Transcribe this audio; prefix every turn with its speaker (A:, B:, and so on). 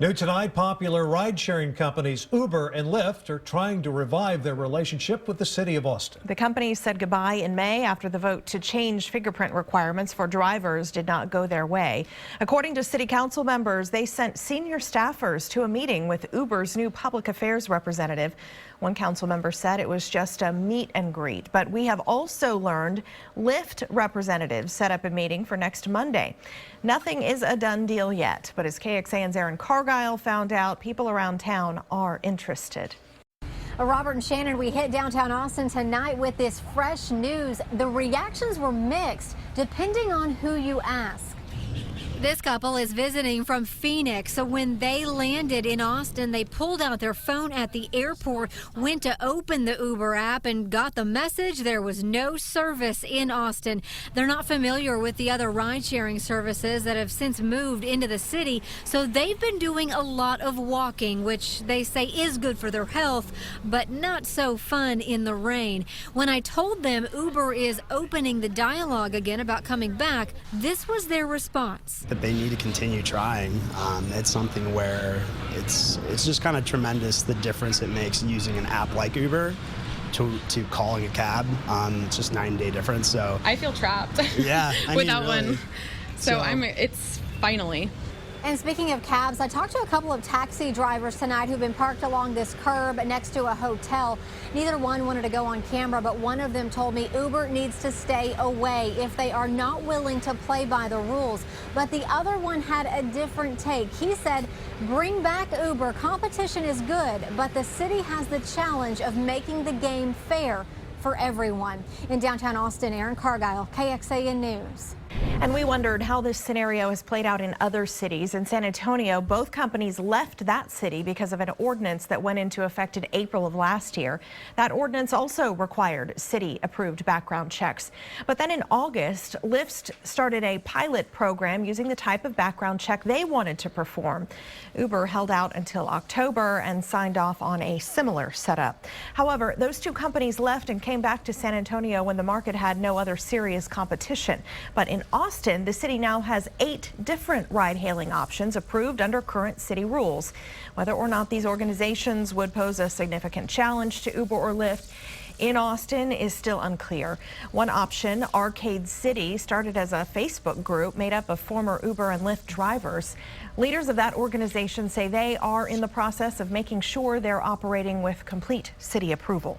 A: New tonight, popular ride-sharing companies Uber and Lyft are trying to revive their relationship with the city of Austin.
B: The companies said goodbye in May after the vote to change fingerprint requirements for drivers did not go their way. According to city council members, they sent senior staffers to a meeting with Uber's new public affairs representative. One council member said it was just a meet and greet, but we have also learned Lyft representatives set up a meeting for next Monday. Nothing is a done deal yet, but as KXAN's Aaron Cargile found out, people around town are interested.
C: Robert and Shannon, we hit downtown Austin tonight with this fresh news. The reactions were mixed depending on who you ask.
D: This couple is visiting from Phoenix, so when they landed in Austin, they pulled out their phone at the airport, went to open the Uber app, and got the message there was no service in Austin. They're not familiar with the other ride-sharing services that have since moved into the city, so they've been doing a lot of walking, which they say is good for their health, but not so fun in the rain. When I told them Uber is opening the dialogue again about coming back, this was their response.
E: That they need to continue trying. It's something where it's just kind of tremendous the difference it makes using an app like Uber to calling a cab. It's just 9-day difference. So
F: I feel trapped.
E: Yeah,
F: without
E: really.
F: one. So it's finally.
C: And speaking of cabs, I talked to a couple of taxi drivers tonight who've been parked along this curb next to a hotel. Neither one wanted to go on camera, but one of them told me Uber needs to stay away if they are not willing to play by the rules. But the other one had a different take. He said, bring back Uber. Competition is good, but the city has the challenge of making the game fair for everyone. In downtown Austin, Aaron Cargile, KXAN News.
B: And we wondered how this scenario has played out in other cities. In San Antonio, both companies left that city because of an ordinance that went into effect in April of last year. That ordinance also required city-approved background checks. But then in August, Lyft started a pilot program using the type of background check they wanted to perform. Uber held out until October and signed off on a similar setup. However, those two companies left and came back to San Antonio when the market had no other serious competition. But in Austin, the city now has 8 different ride-hailing options approved under current city rules. Whether or not these organizations would pose a significant challenge to Uber or Lyft in Austin is still unclear. One option, Arcade City, started as a Facebook group made up of former Uber and Lyft drivers. Leaders of that organization say they are in the process of making sure they're operating with complete city approval.